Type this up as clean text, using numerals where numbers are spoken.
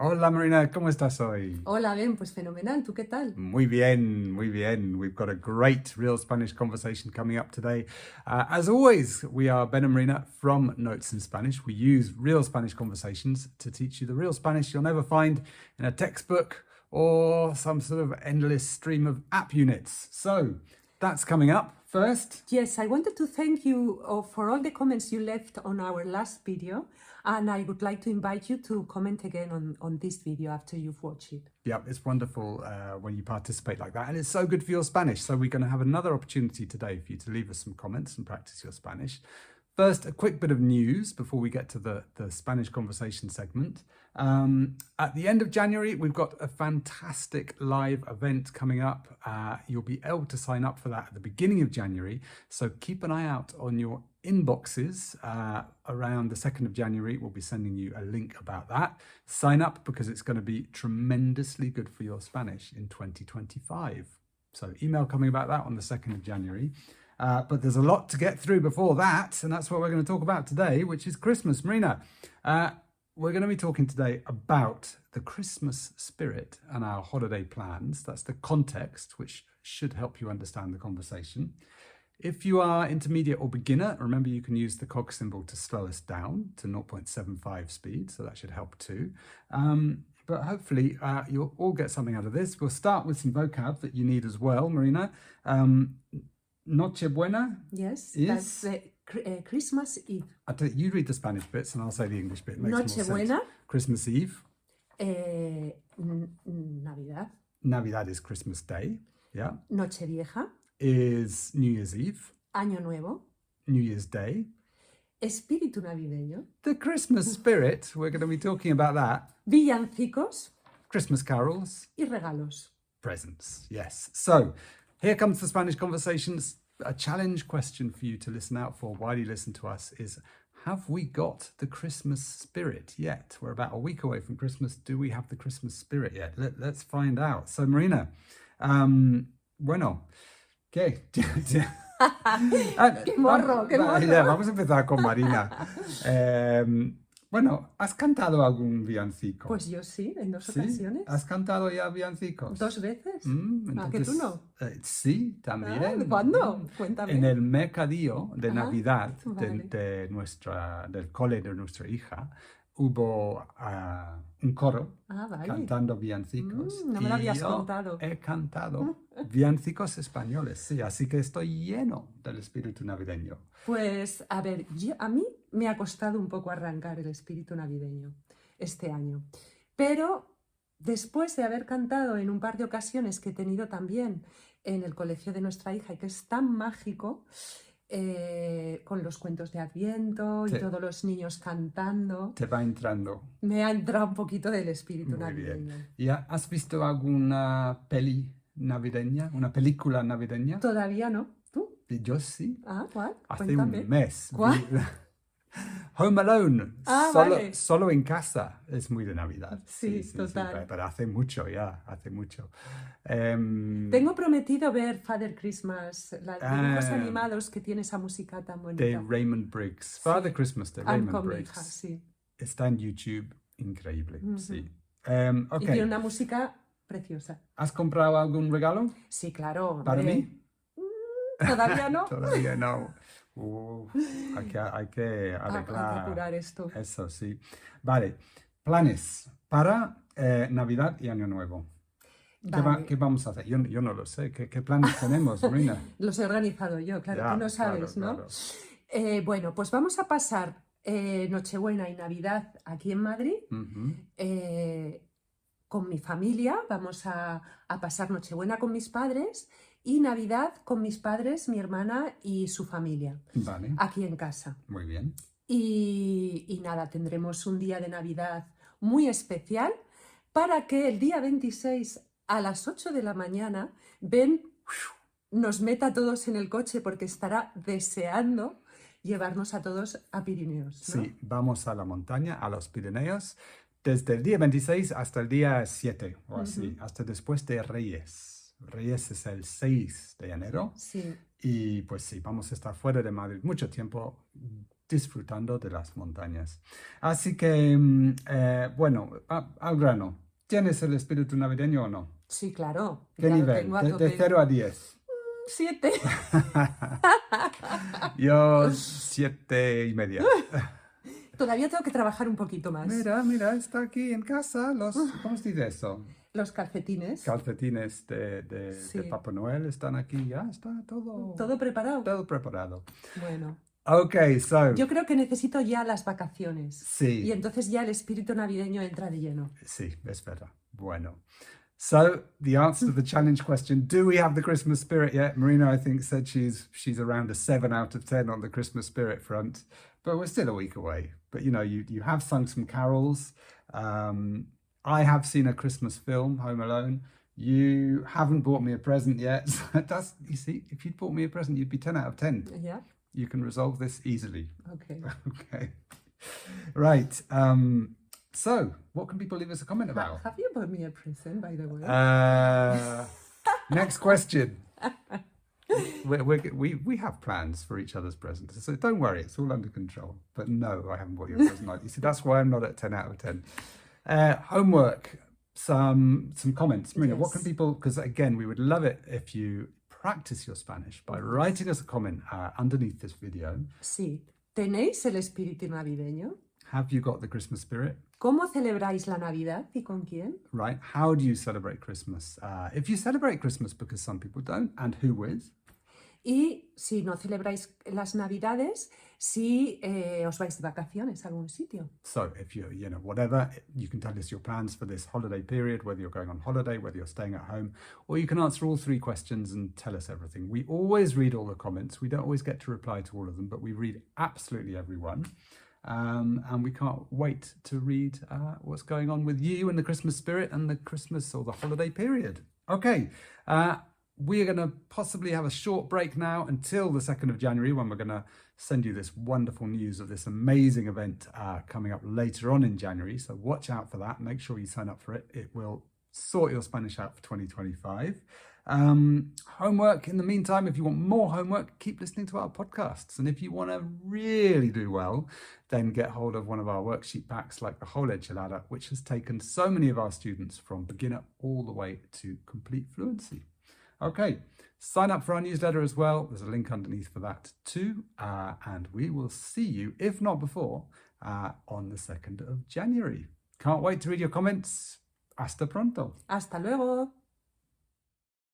Hola Marina, ¿cómo estás hoy? Hola, Ben, pues fenomenal. ¿Tú qué tal? Muy bien, muy bien. We've got a great real Spanish conversation coming up today. As always, we are Ben and Marina from Notes in Spanish. We use real Spanish conversations to teach you the real Spanish you'll never find in a textbook or some sort of endless stream of app units. So that's coming up first. Yes, I wanted to thank you for all the comments you left on our last video, and I would like to invite you to comment again on this video after you've watched it. Yeah, it's wonderful when you participate like that. And it's so good for your Spanish. So we're going to have another opportunity today for you to leave us some comments and practice your Spanish. First, a quick bit of news before we get to the Spanish conversation segment. At the end of January, we've got a fantastic live event coming up. You'll be able to sign up for that at the beginning of January. So keep an eye out on your inboxes. Around the 2nd of January, we'll be sending you a link about that. Sign up because it's going to be tremendously good for your Spanish in 2025. So email coming about that on the 2nd of January. But there's a lot to get through before that, and that's what we're going to talk about today, which is Christmas. Marina, we're going to be talking today about the Christmas spirit and our holiday plans. That's the context, which should help you understand the conversation. If you are intermediate or beginner, remember you can use the cog symbol to slow us down to 0.75 speed, so that should help too. But hopefully you'll all get something out of this. We'll start with some vocab that you need as well, Marina. Nochebuena. Yes, is... that's Christmas Eve. You read the Spanish bits and I'll say the English bit. It makes more sense. Nochebuena. Christmas Eve. Navidad. Navidad is Christmas Day. Yeah. Nochevieja. Is New Year's Eve. Año Nuevo. New Year's Day. Espíritu navideño. The Christmas spirit. We're going to be talking about that. Villancicos. Christmas carols. Y regalos. Presents. Yes. So here comes the Spanish conversations. A challenge question for you to listen out for while you listen to us is, have we got the Christmas spirit yet? We're about a week away from Christmas. Do we have the Christmas spirit yet? Let's find out. So Marina, bueno, ¿qué? ¡Qué morro, qué morro! Ya, vamos a empezar con Marina. Bueno, ¿has cantado algún villancico? Pues yo sí, en dos ¿Sí? ocasiones. ¿Has cantado ya villancicos? 2 veces. Entonces, ¿Que tú no? Sí, también. ¿Cuándo? Cuéntame. En el Mercadillo de Navidad vale. del cole de nuestra hija hubo un coro Vale. cantando villancicos. No me lo habías yo contado. he cantado villancicos españoles, sí, así que estoy lleno del espíritu navideño. Pues, a ver, a mí me ha costado un poco arrancar el espíritu navideño este año. Pero después de haber cantado en un par de ocasiones que he tenido también en el colegio de nuestra hija, y que es tan mágico, con los cuentos de Adviento y todos los niños cantando. Te va entrando. Me ha entrado un poquito del espíritu Muy navideño. bien. ¿Y has visto alguna peli navideña, una película navideña? Todavía no. ¿Tú? Yo sí. ¿Cuál? Hace Cuéntame. un mes. ¿Cuál? Home Alone. Vale. Solo en casa. Es muy de Navidad. Sí, total. Sí, pero hace mucho ya, hace mucho. Tengo prometido ver Father Christmas, los dibujos animados que tiene esa música tan bonita. De Raymond Briggs. Father Christmas de Raymond Briggs. Hija, sí. Está en YouTube, increíble, sí. Y tiene una música preciosa. ¿Has comprado algún regalo? Sí, claro. ¿Para mí? Todavía no. Todavía no. Hay que arreglar. Hay que apurar esto. Eso, sí. Vale, planes para Navidad y Año Nuevo. Vale. ¿Qué vamos a hacer? Yo no lo sé. ¿Qué planes tenemos, Marina? Los he organizado yo, claro, Ya, tú no sabes, claro, ¿no? Claro. Bueno, pues vamos a pasar Nochebuena y Navidad aquí en Madrid. Con mi familia, vamos a pasar Nochebuena con mis padres y Navidad con mis padres, mi hermana y su familia, Vale. aquí en casa. Muy bien. Y nada, tendremos un día de Navidad muy especial para que el día 26 a las 8 de la mañana Ben nos meta a todos en el coche porque estará deseando llevarnos a todos a Pirineos, ¿no? Sí, vamos a la montaña, a los Pirineos, desde el día 26 hasta el día 7 o así, hasta después de Reyes. Reyes es el 6 de enero. Sí. Y pues sí, vamos a estar fuera de Madrid mucho tiempo. disfrutando de las montañas. Así que, bueno, al grano. ¿Tienes el espíritu navideño o no? Sí, claro. ¿Qué ya lo nivel? tengo a De tope. 0 a 10. 7. Yo 7,5. Todavía tengo que trabajar un poquito más. Mira, está aquí en casa ¿cómo se dice eso? Los calcetines. Calcetines de Sí. Papá Noel están aquí, ya está todo ¿Todo preparado? todo preparado. Bueno. Okay, so Yo creo que necesito ya las vacaciones. sí, Y entonces ya el espíritu navideño entra de lleno. sí, es verdad. Bueno. So the answer to the challenge question, do we have the Christmas spirit yet? Marina, I think, said she's around a 7 out of 10 on the Christmas spirit front, but we're still a week away. But you have sung some carols. I have seen a Christmas film, Home Alone. You haven't bought me a present yet. You see, if you'd bought me a present, you'd be 10 out of 10. Yeah? You can resolve this easily. Okay. Okay. Right. So, what can people leave us a comment about? Have you bought me a present, by the way? Next question. We have plans for each other's presents, so don't worry, it's all under control. But no, I haven't bought you a present. You see, that's why I'm not at 10 out of 10. Homework, some comments. Marina, what Yes. can people, because again, we would love it if you practice your Spanish by writing us a comment underneath this video. Sí. ¿Tenéis el espíritu navideño? Have you got the Christmas spirit? ¿Cómo celebráis la Navidad y con quién? Right? How do you celebrate Christmas? If you celebrate Christmas, because some people don't, and who with? Y si no celebráis las Navidades, si os vais de vacaciones a algún sitio. So if whatever, you can tell us your plans for this holiday period, whether you're going on holiday, whether you're staying at home, or you can answer all 3 questions and tell us everything. We always read all the comments. We don't always get to reply to all of them, but we read absolutely everyone. And we can't wait to read what's going on with you and the Christmas spirit and the Christmas or the holiday period. Okay, we are going to possibly have a short break now until the 2nd of January, when we're going to send you this wonderful news of this amazing event coming up later on in January. So watch out for that. Make sure you sign up for it. It will sort your Spanish out for 2025. Homework in the meantime, if you want more homework, keep listening to our podcasts. And if you want to really do well, then get hold of one of our worksheet packs like the Whole Enchilada, which has taken so many of our students from beginner all the way to complete fluency. Okay, sign up for our newsletter as well. There's a link underneath for that too. And we will see you, if not before, on the 2nd of January. Can't wait to read your comments. Hasta pronto. Hasta luego.